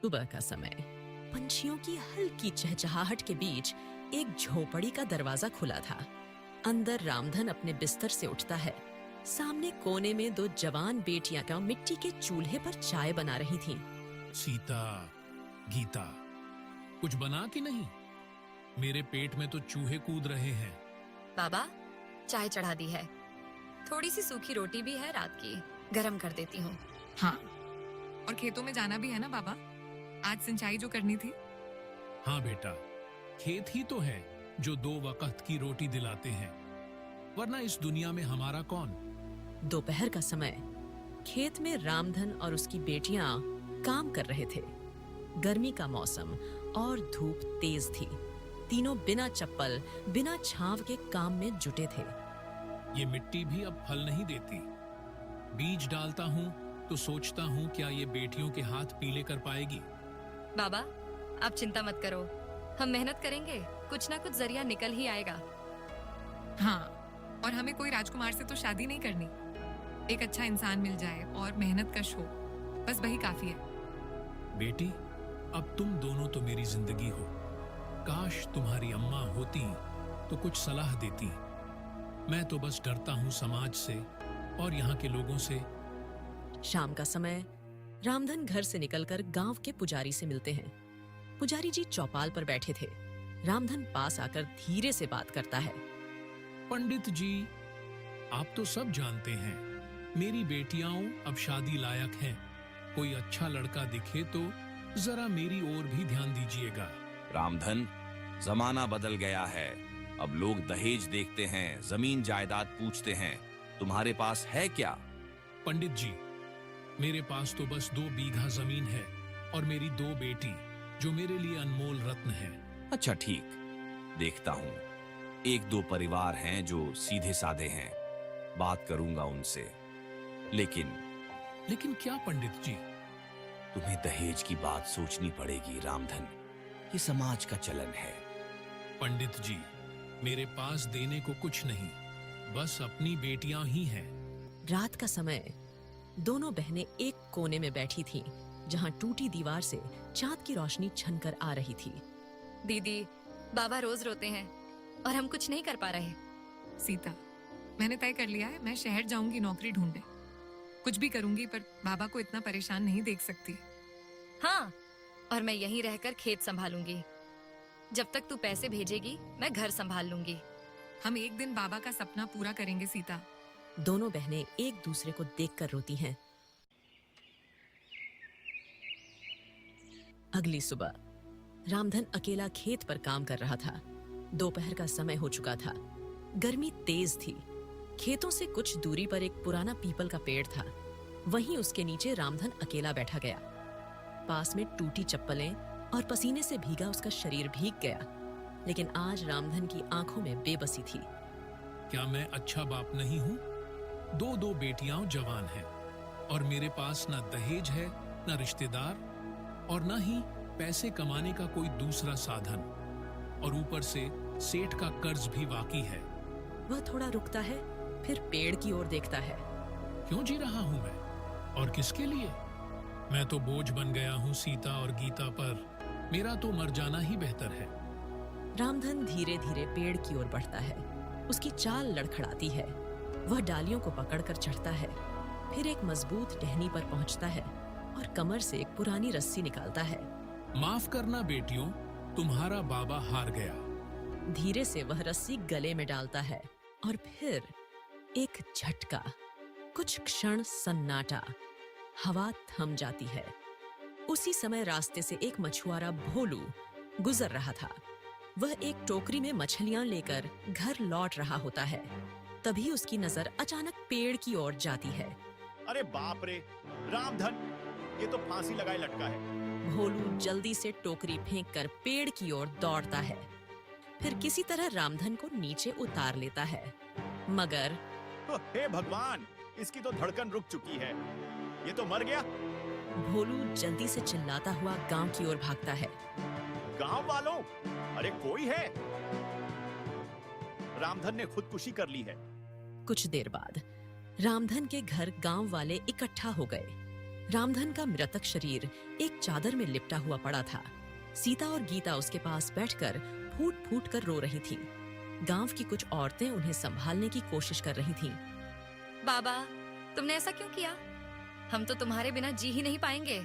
सुबह का समय, पंछियों की हल्की चहचहाहट के बीच एक झोपड़ी का दरवाजा खुला था। अंदर रामधन अपने बिस्तर से उठता है। सामने कोने में दो जवान बेटियां का मिट्टी के चूल्हे पर चाय बना रही थीं। सीता, गीता, कुछ बना कि नहीं? मेरे पेट में तो चूहे कूद रहे हैं। बाबा, चाय चढ़ा दी है। थोड़ी सी सूखी रोटी भी है रात की, गरम कर देती हूँ। हाँ, और खेतों में जाना भी है ना बाबा, आज सिंचाई जो करनी थी। हाँ बेटा, खेत ही तो है जो 2 वक्त की रोटी दिलाते हैं, वरना इस दुनिया में हमारा कौन। दोपहर का समय, खेत में रामधन और उसकी बेटियां काम कर रहे थे। गर्मी का मौसम और धूप तेज थी। तीनों बिना चप्पल, बिना छांव के काम में जुटे थे। ये मिट्टी भी अब फल नहीं देती। बीज डालता हूँ तो सोचता हूँ क्या ये बेटियों के हाथ पीले कर पाएगी। बाबा, आप चिंता मत करो, हम मेहनत करेंगे, कुछ ना कुछ जरिया निकल ही आएगा। हाँ, और हमें कोई राजकुमार से तो शादी नहीं करनी, एक अच्छा इंसान मिल जाए और मेहनत कश हो, बस वही काफी है। बेटी, अब तुम दोनों तो मेरी जिंदगी हो। काश तुम्हारी अम्मा होती तो कुछ सलाह देती। मैं तो बस डरता हूँ समाज से और यहाँ के लोगों से। शाम का समय, रामधन घर से निकलकर गांव के पुजारी से मिलते हैं। पुजारी जी चौपाल पर बैठे थे। रामधन पास आकर धीरे से बात करता है। पंडित जी, आप तो सब जानते हैं, मेरी बेटियां अब शादी लायक हैं। कोई अच्छा लड़का दिखे तो जरा मेरी ओर भी ध्यान दीजिएगा। रामधन, जमाना बदल गया है। अब लोग दहेज देखते हैं, जमीन जायदाद पूछते हैं। तुम्हारे पास है क्या? पंडित जी, मेरे पास तो बस 2 बीघा जमीन है और मेरी 2 बेटी, जो मेरे लिए अनमोल रत्न है। अच्छा ठीक, देखता हूँ। 1-2 परिवार हैं जो सीधे साधे हैं, बात करूंगा उनसे। लेकिन क्या पंडित जी? तुम्हें दहेज की बात सोचनी पड़ेगी रामधन, ये समाज का चलन है। पंडित जी, मेरे पास देने को कुछ नहीं, बस अपनी बेटियां ही हैं। रात का समय, दोनों बहनें एक कोने में बैठी थीं, जहां टूटी दीवार से चांद की रोशनी छनकर आ रही थी। दीदी, बाबा रोज रोते हैं और हम कुछ नहीं कर पा रहे। सीता, मैंने तय कर लिया है, मैं शहर जाऊंगी नौकरी ढूंढने। कुछ भी करूंगी पर बाबा को इतना परेशान नहीं देख सकती। हाँ, और मैं यहीं रहकर खेत संभालूंगी। जब तक तू पैसे भेजेगी, मैं घर संभाल लूंगी। हम एक दिन बाबा का सपना पूरा करेंगे सीता। दोनों बहनें एक दूसरे को देखकर रोती हैं। अगली सुबह, रामधन अकेला खेत पर काम कर रहा था। दोपहर का समय हो चुका था। गर्मी तेज थी। खेतों से कुछ दूरी पर एक पुराना पीपल का पेड़ था। वहीं उसके नीचे रामधन अकेला बैठा गया। पास में टूटी चप्पलें और पसीने से भीगा उसका शरीर भीग गया। लेकिन आज रामधन की आंखों में बेबसी थी। क्या मैं अच्छा बाप नहीं हूँ? 2 बेटियां जवान हैं और मेरे पास ना दहेज है, ना रिश्तेदार, और ना ही पैसे कमाने का कोई दूसरा साधन, और ऊपर से सेठ का कर्ज भी बाकी है। वह थोड़ा रुकता है, फिर पेड़ की ओर देखता है। क्यों जी रहा हूं मैं, और किसके लिए? मैं तो बोझ बन गया हूँ सीता और गीता पर। मेरा तो मर जाना ही बेहतर है। रामधन धीरे धीरे पेड़ की ओर बढ़ता है। उसकी चाल लड़खड़ाती है। वह डालियों को पकड़कर चढ़ता है, फिर एक मजबूत टहनी पर पहुंचता है और कमर से एक पुरानी रस्सी निकालता है। माफ करना बेटियों, तुम्हारा बाबा हार गया। धीरे से वह रस्सी गले में डालता है और फिर एक झटका, कुछ क्षण सन्नाटा, हवा थम जाती है। उसी समय रास्ते से एक मछुआरा भोलू गुजर रहा था। वह एक टोकरी में मछलियां लेकर घर लौट रहा होता है। तभी उसकी नजर अचानक पेड़ की ओर जाती है। अरे बाप रे, रामधन, ये तो फांसी लगाए लटका है। भोलू जल्दी से टोकरी फेंककर पेड़ की ओर दौड़ता है। फिर किसी तरह रामधन को नीचे उतार लेता है, मगर हे भगवान, इसकी तो धड़कन रुक चुकी है। ये तो मर गया। भोलू जल्दी से चिल्लाता हुआ गांव की ओर भागता है। गांव वालों, अरे कोई है? रामधन ने खुदकुशी कर ली है। कुछ देर बाद रामधन के घर गांव वाले इकट्ठा हो गए। रामधन का मृतक शरीर एक चादर में लिपटा हुआ पड़ा था। सीता और गीता उसके पास बैठकर फूट फूट कर रो रही थीं। गांव की कुछ औरतें उन्हें संभालने की कोशिश कर रही थीं। बाबा, तुमने ऐसा क्यों किया? हम तो तुम्हारे बिना जी ही नहीं पाएंगे।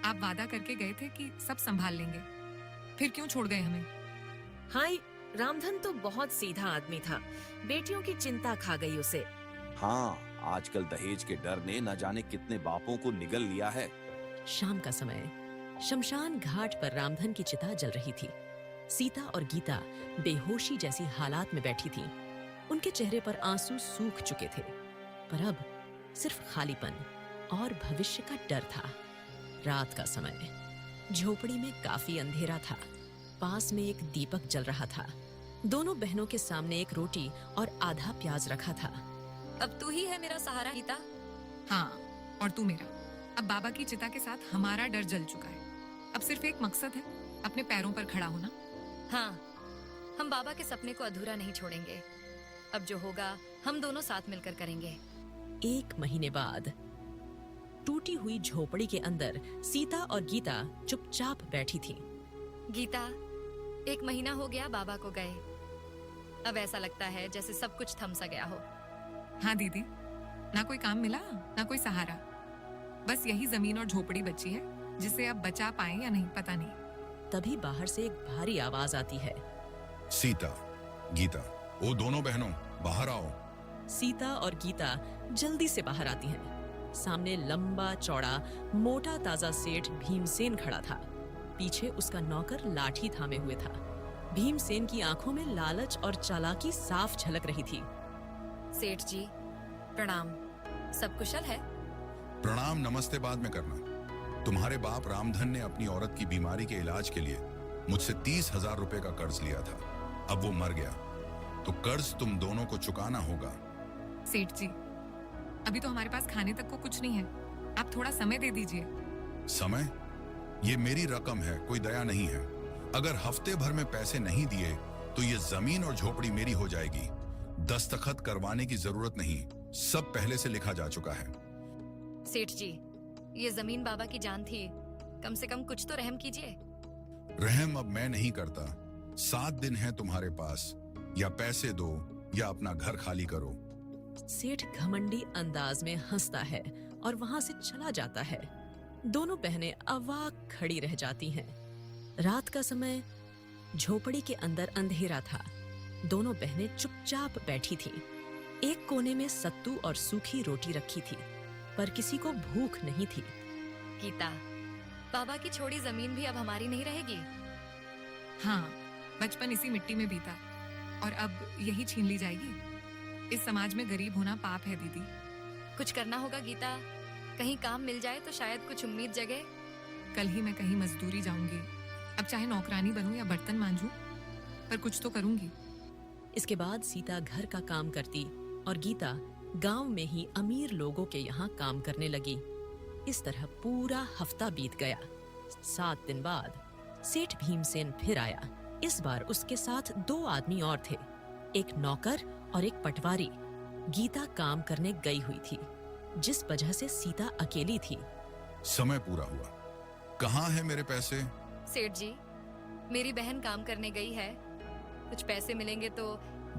आप वादा करके गए थे कि सब संभाल लेंगे, फिर क्यों छोड़ गए हमें? हाय, रामधन तो बहुत सीधा आदमी था। बेटियों की चिंता खा गई उसे। हाँ, आजकल दहेज के डर ने न जाने कितने बापों को निगल लिया है। शाम का समय शमशान घाट पर रामधन की चिता जल रही थी। सीता और गीता बेहोशी जैसी हालात में बैठी थीं। उनके चेहरे पर आंसू सूख चुके थे, पर अब सिर्फ खालीपन और भविष्य का डर था। रात का समय, झोपड़ी में काफी अंधेरा था। पास में एक दीपक जल रहा था। दोनों बहनों के सामने एक रोटी और आधा प्याज रखा था। अब तू ही है मेरा सहारा गीता। हाँ, और तू मेरा। अब बाबा की चिता के साथ हमारा डर जल चुका है। अब सिर्फ एक मकसद है, अपने पैरों पर खड़ा होना। हाँ, हम बाबा के सपने को अधूरा नहीं छोड़ेंगे। अब जो होगा हम दोनों साथ मिलकर करेंगे। 1 महीने बाद टूटी हुई झोपड़ी के अंदर सीता और गीता चुपचाप बैठी थीं। गीता, 1 महीना हो गया बाबा को गए। अब ऐसा लगता है जैसे सब कुछ थम सा गया हो। हाँ दीदी, ना कोई काम मिला, ना कोई सहारा। बस यही जमीन और झोपड़ी बची है, जिसे अब बचा पाए या नहीं पता नहीं। तभी बाहर से एक भारी आवाज आती है। सीता, गीता, वो दोनों बहनों बाहर आओ। सीता और गीता जल्दी से बाहर आती हैं। सामने लंबा चौड़ा मोटा ताजा सेठ भीमसेन खड़ा था। पीछे उसका नौकर लाठी थामे हुए था। भीमसेन की आंखों में लालच और चालाकी साफ झलक रही थी। सेठ जी, प्रणाम। सब कुशल है? प्रणाम नमस्ते बाद में करना। तुम्हारे बाप रामधन ने अपनी औरत की बीमारी के इलाज के लिए मुझसे 30,000 रुपए का कर्ज लिया था। अब वो मर गया, तो कर्ज तुम दोनों को चुकाना होगा। सेठ जी, अभी तो हमारे पास खाने तक को कुछ नहीं है। आप थोड़ा समय दे दीजिए। समय? ये मेरी रकम है, कोई दया नहीं है। अगर हफ्ते भर में पैसे नहीं दिए तो ये जमीन और झोपड़ी मेरी हो जाएगी। दस्तखत करवाने की जरूरत नहीं, सब पहले से लिखा जा चुका है। सेठ जी, ये जमीन बाबा की जान थी, कम से कम कुछ तो रहम कीजिए। रहम अब मैं नहीं करता। 7 दिन है तुम्हारे पास, या पैसे दो या अपना घर खाली करो। सेठ घमंडी अंदाज में हंसता है और वहां से चला जाता है। दोनों बहनें अवाक खड़ी रह जाती हैं। रात का समय, झोपड़ी के अंदर अंधेरा था। दोनों बहनें चुपचाप बैठी थीं। एक कोने में सत्तू और सूखी रोटी रखी थी, पर किसी को भूख नहीं थी। गीता, बाबा की छोड़ी जमीन भी अब हमारी नहीं रहेगी। हाँ, बचपन इसी मिट्टी में बीता और अब यही छीन ली जाएगी। इस समाज में गरीब होना पाप है दीदी। कुछ करना होगा गीता। कहीं काम मिल जाए तो शायद कुछ उम्मीद जगे। कल ही मैं कहीं मजदूरी जाऊंगी। अब चाहे नौकरानी बनूं या बर्तन मांजूं, पर कुछ तो करूंगी। इसके बाद सीता घर का काम करती और गीता गांव में ही अमीर लोगों के यहाँ काम करने लगी। इस तरह पूरा हफ्ता बीत गया। 7 दिन बाद सेठ भीमसेन फिर आया। इस बार उसके साथ 2 आदमी और थे, एक नौकर और एक पटवारी। गीता काम करने गई हुई थी, जिस वजह से सीता अकेली थी। समय पूरा हुआ, कहाँ है मेरे पैसे? सेठ जी, मेरी बहन काम करने गई है, कुछ पैसे मिलेंगे तो।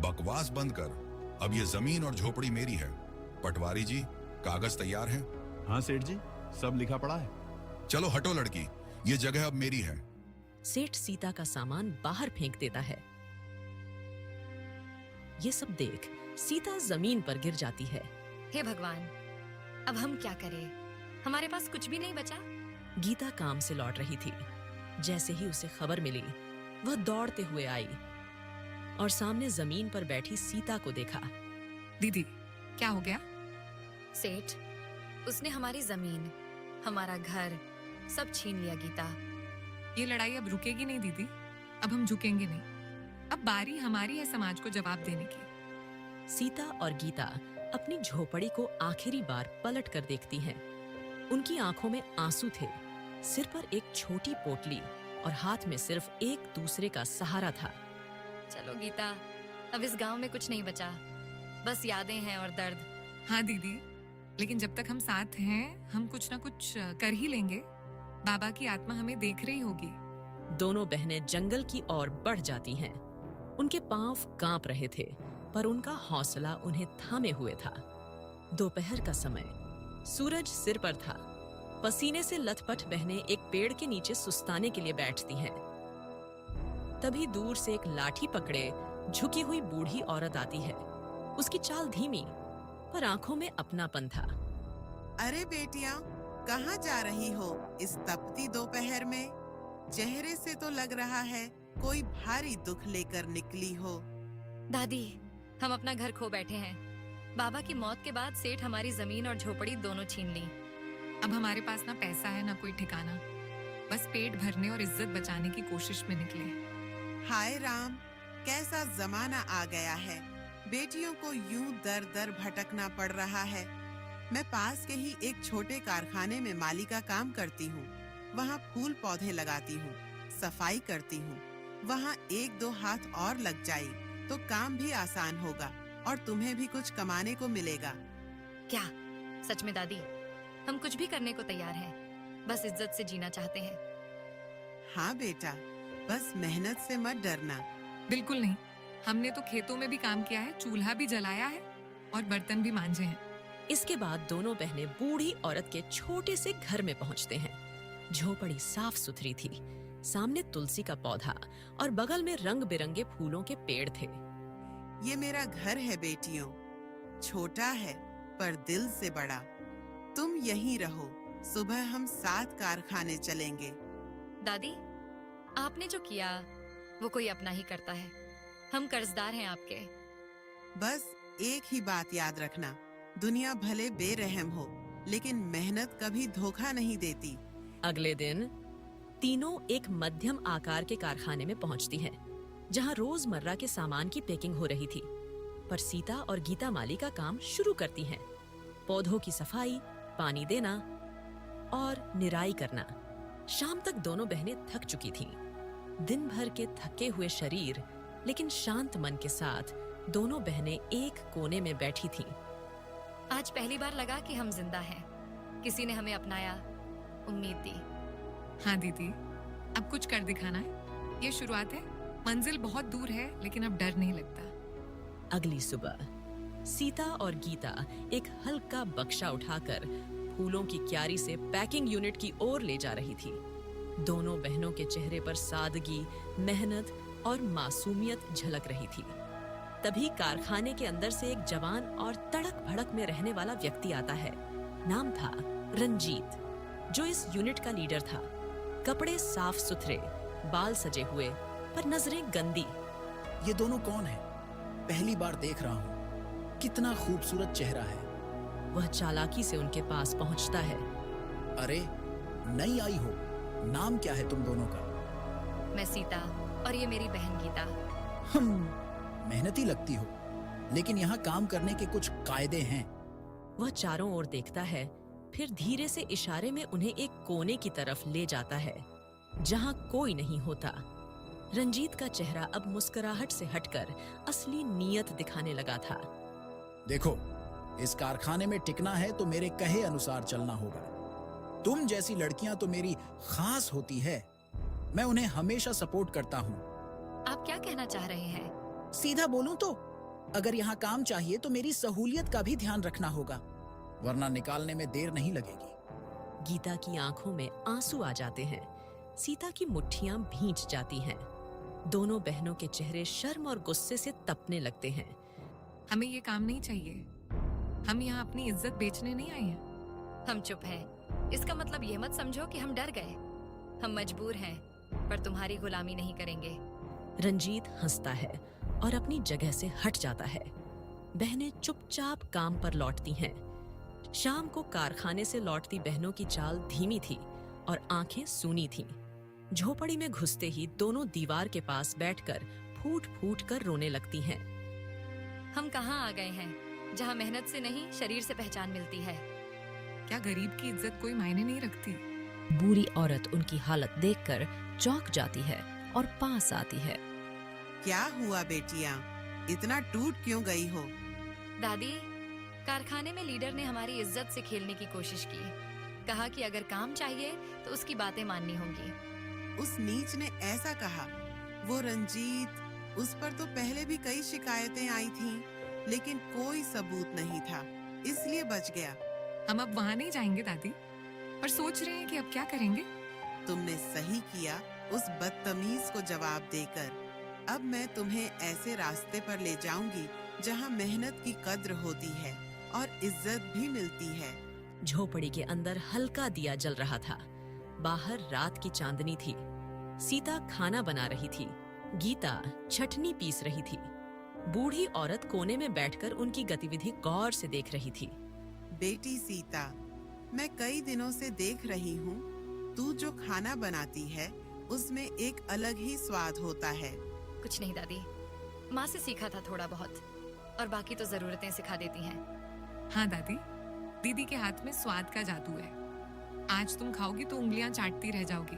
बकवास बंद कर। अब ये जमीन और झोपड़ी मेरी है। पटवारी जी, कागज तैयार हैं? हाँ सेठ जी, सब लिखा पड़ा है। चलो हटो लड़की, ये जगह अब मेरी है। सेठ सीता का सामान बाहर फेंक देता है। ये सब देख सीता जमीन पर गिर जाती है। हे भगवान, अब हम क्या करें? हमारे पास कुछ भी नहीं बचा। गीता काम से लौट रही थी। जैसे ही उसे खबर मिली, वह दौड़ते हुए आई और सामने जमीन पर बैठी सीता को देखा। दीदी, क्या हो गया? सेठ, उसने हमारी जमीन, हमारा घर सब छीन लिया। गीता, ये लड़ाई अब रुकेगी नहीं दीदी। अब हम झुकेंगे नहीं। अब बारी हमारी है समाज को जवाब देने की। सीता और गीता अपनी झोपड़ी को आखिरी बार पलट कर देखती हैं। उनकी आंखों में आंसू थे, सिर पर एक छोटी पोटली और हाथ में सिर्फ एक दूसरे का सहारा था। चलो गीता, अब इस गांव में कुछ नहीं बचा, बस यादें हैं और दर्द। हाँ दीदी, लेकिन जब तक हम साथ हैं हम कुछ ना कुछ कर ही लेंगे। बाबा की आत्मा हमें देख रही होगी। दोनों बहनें जंगल की ओर बढ़ जाती हैं। उनके पांव कांप रहे थे, पर उनका हौसला उन्हें थामे हुए था। दोपहर का समय, सूरज सिर पर था। पसीने से लथपथ बहनें एक पेड़ के नीचे सुस्ताने के लिए बैठती हैं। तभी दूर से एक लाठी पकड़े झुकी हुई बूढ़ी औरत आती है। उसकी चाल धीमी, पर आंखों में अपनापन था। अरे बेटियां, कहाँ जा रही हो इस तपती दोपहर में? चेहरे से तो लग रहा है कोई भारी दुख लेकर निकली हो। दादी, हम अपना घर खो बैठे हैं। बाबा की मौत के बाद सेठ हमारी जमीन और झोपड़ी दोनों छीन ली। अब हमारे पास ना पैसा है ना कोई ठिकाना, बस पेट भरने और इज्जत बचाने की कोशिश में निकले। हाय राम, कैसा जमाना आ गया है। बेटियों को यूं दर दर भटकना पड़ रहा है। मैं पास के ही एक छोटे कारखाने में माली का काम करती हूँ। वहाँ फूल पौधे लगाती हूँ, सफाई करती हूँ। वहाँ एक दो हाथ और लग जाए तो काम भी आसान होगा और तुम्हें भी कुछ कमाने को मिलेगा। क्या सच में दादी? हम कुछ भी करने को तैयार हैं, बस इज्जत से जीना चाहते हैं। हाँ बेटा, बस मेहनत से मत डरना। बिल्कुल नहीं, हमने तो खेतों में भी काम किया है, चूल्हा भी जलाया है और बर्तन भी मांजे हैं। इसके बाद दोनों बहनें बूढ़ी औरत के छोटे से घर में पहुंचते हैं। झोपड़ी साफ सुथरी थी, सामने तुलसी का पौधा और बगल में रंग बिरंगे फूलों के पेड़ थे। ये मेरा घर है बेटियों, छोटा है पर दिल से बड़ा। तुम यहीं रहो, सुबह हम साथ कारखाने चलेंगे। दादी, आपने जो किया वो कोई अपना ही करता है। हम कर्जदार हैं आपके। बस एक ही बात याद रखना, दुनिया भले बेरहम हो, लेकिन मेहनत कभी धोखा नहीं देती। अगले दिन तीनों एक मध्यम आकार के कारखाने में पहुंचती हैं, जहां रोजमर्रा के सामान की पैकिंग हो रही थी। पर सीता और गीता माली का काम शुरू करती हैं। पौधों की सफाई, पानी देना और निराई करना। शाम तक दोनों बहनें थक चुकी थीं। दिन भर के थके हुए शरीर लेकिन शांत मन के साथ दोनों बहनें एक कोने में बैठी थीं। आज पहली बार लगा कि हम जिंदा हैं। किसी ने हमें अपनाया, उम्मीद दी। हाँ दीदी, अब कुछ कर दिखाना है। ये शुरुआत है, मंजिल बहुत दूर है, लेकिन अब डर नहीं लगता। अगली सुबह सीता और गीता एक हल्का बक्सा उठाकर फूलों की क्यारी से पैकिंग यूनिट की ओर ले जा रही थी। दोनों बहनों के चेहरे पर सादगी, मेहनत और मासूमियत झलक रही थी। तभी कारखाने के अंदर से एक जवान और तड़क भड़क में रहने वाला व्यक्ति आता है। नाम था रंजीत, जो इस यूनिट का लीडर था। कपड़े साफ सुथरे, बाल सजे हुए, पर नजरें गंदी। ये दोनों कौन हैं? पहली बार देख रहा हूँ। कितना खूबसूरत चेहरा है। वह चालाकी से उनके पास पहुंचता है। अरे, नई आई हो, नाम क्या है तुम दोनों का? मैं सीता और ये मेरी बहन गीता। मेहनती लगती हो, लेकिन यहाँ काम करने के कुछ कायदे हैं। वह चारों ओर देखता है, फिर धीरे से इशारे में उन्हें एक कोने की तरफ ले जाता है, जहां कोई नहीं होता। रंजीत का चेहरा अब मुस्कुराहट से हटकर असली नीयत दिखाने लगा था। देखो, इस कारखाने में टिकना है तो मेरे कहे अनुसार चलना होगा। तुम जैसी लड़कियां तो मेरी खास होती है। मैं उन्हें हमेशा सपोर्ट करता हूँ। आप क्या कहना चाह रहे हैं? सीधा बोलूं तो, अगर यहाँ काम चाहिए तो मेरी सहूलियत का भी ध्यान रखना होगा, वरना निकालने में देर नहीं लगेगी। गीता की आंखों में आंसू आ जाते हैं। सीता की मुट्ठियां भींच जाती हैं। दोनों बहनों के चेहरे शर्म और गुस्से से तपने लगते हैं। हमें ये काम नहीं चाहिए। हम यहाँ अपनी इज्जत बेचने नहीं आए हैं। हम चुप हैं। इसका मतलब ये मत समझो कि हम डर गए। हम मजबूर हैं, पर तुम्हारी गुलामी नहीं करेंगे। रंजीत हंसता है और अपनी जगह से हट जाता है। बहनें चुपचाप काम पर लौटती हैं। शाम को कारखाने से लौटती बहनों की चाल धीमी थी और आंखें सूनी थीं। झोपड़ी में घुसते ही दोनों दीवार के पास बैठकर फूट फूट कर रोने लगती हैं। हम कहाँ आ गए हैं, जहाँ मेहनत से नहीं शरीर से पहचान मिलती है। क्या गरीब की इज्जत कोई मायने नहीं रखती? बूढ़ी औरत उनकी हालत देखकर चौंक जाती है और पास आती है। क्या हुआ बेटियां, इतना टूट क्यों गई हो? दादी, कारखाने में लीडर ने हमारी इज्जत से खेलने की कोशिश की। कहा कि अगर काम चाहिए तो उसकी बातें माननी होंगी। उस नीच ने ऐसा कहा। वो रंजीत, उस पर तो पहले भी कई शिकायतें आई थीं, लेकिन कोई सबूत नहीं था, इसलिए बच गया। हम अब वहाँ नहीं जाएंगे दादी, पर सोच रहे हैं कि अब क्या करेंगे। तुमने सही किया उस बदतमीज को जवाब देकर। अब मैं तुम्हें ऐसे रास्ते पर ले जाऊंगी जहाँ मेहनत की कद्र होती है और इज्जत भी मिलती है। झोपड़ी के अंदर हल्का दिया जल रहा था। बाहर रात की चांदनी थी। सीता खाना बना रही थी। गीता छटनी पीस रही थी। बूढ़ी औरत कोने में बैठकर उनकी गतिविधि गौर से देख रही थी। बेटी सीता, मैं कई दिनों से देख रही हूँ, तू जो खाना बनाती है उसमें एक अलग ही स्वाद होता है। कुछ नहीं दादी, माँ से सीखा था थोड़ा बहुत, और बाकी तो जरूरतें सिखा देती हैं। हाँ दादी, दीदी के हाथ में स्वाद का जादू है। आज तुम खाओगी तो उंगलियां चाटती रह जाओगी।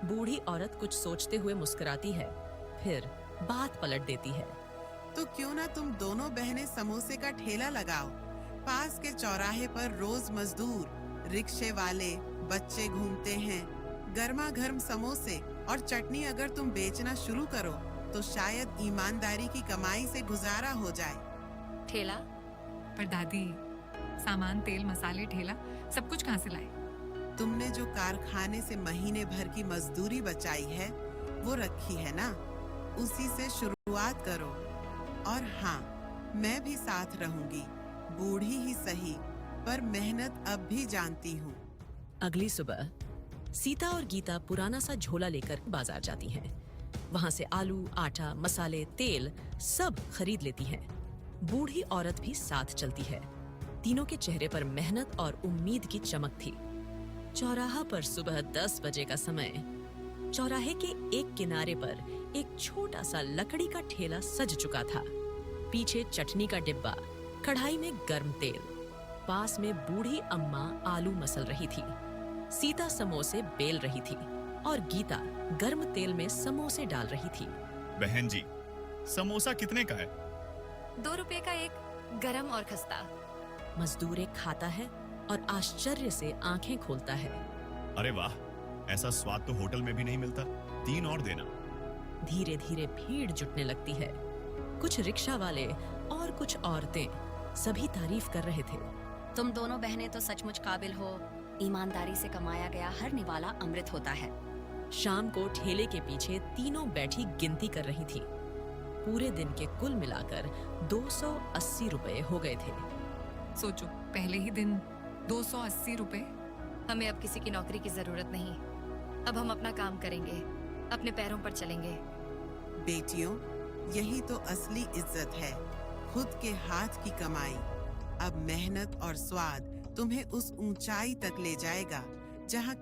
बूढ़ी औरत कुछ सोचते हुए मुस्कुराती है, फिर बात पलट देती है। तो क्यों ना तुम दोनों बहनें समोसे का ठेला लगाओ। पास के चौराहे पर रोज मजदूर, रिक्शे वाले, बच्चे घूमते हैं। गर्मा गर्म समोसे और चटनी अगर तुम बेचना शुरू करो तो शायद ईमानदारी की कमाई से गुजारा हो जाए। ठेला? पर दादी, सामान, तेल, मसाले, ठेला सब कुछ कहाँ से लाए? तुमने जो कारखाने से महीने भर की मजदूरी बचाई है वो रखी है ना, उसी से शुरुआत करो। और हाँ, मैं भी साथ रहूंगी, बूढ़ी ही सही, पर मेहनत अब भी जानती हूँ। अगली सुबह सीता और गीता पुराना सा झोला लेकर बाजार जाती हैं। वहां से आलू, आटा, मसाले, तेल सब खरीद लेती हैं। बूढ़ी औरत भी साथ चलती है। तीनों के चेहरे पर मेहनत और उम्मीद की चमक थी। चौराहा पर सुबह 10 बजे का समय। चौराहे के एक किनारे पर एक छोटा सा लकड़ी का ठेला सज चुका था। पीछे चटनी का डिब्बा, कढ़ाई में गर्म तेल। पास में बूढ़ी अम्मा आलू मसल रही थी। सीता समोसे बेल रही थी और गीता गर्म तेल में समोसे डाल रही थी। बहन जी, समोसा कितने का है? 2 रुपए का एक, गरम और खस्ता। मजदूर एक खाता है और आश्चर्य से आंखें खोलता है। अरे वाह, ऐसा स्वाद तो होटल में भी नहीं मिलता। 3 और देना। धीरे धीरे भीड़ जुटने लगती है। कुछ रिक्शा वाले और कुछ औरतें, सभी तारीफ कर रहे थे। तुम दोनों बहनें तो सचमुच काबिल हो। ईमानदारी से कमाया गया हर निवाला अमृत होता है। शाम को ठेले के पीछे तीनों बैठी गिनती कर रही थी। पूरे दिन के कुल मिलाकर 280 रुपए हो गए थे। सोचो, पहले ही दिन 280 रुपए। हमें अब किसी की नौकरी की जरूरत नहीं। अब हम अपना काम करेंगे, अपने पैरों पर चलेंगे। बेटियों, यही तो असली इज्जत है, खुद के हाथ की कमाई। अब मेहनत और स्वाद तुम्हें उस ऊंचाई तक ले जाएगा जहां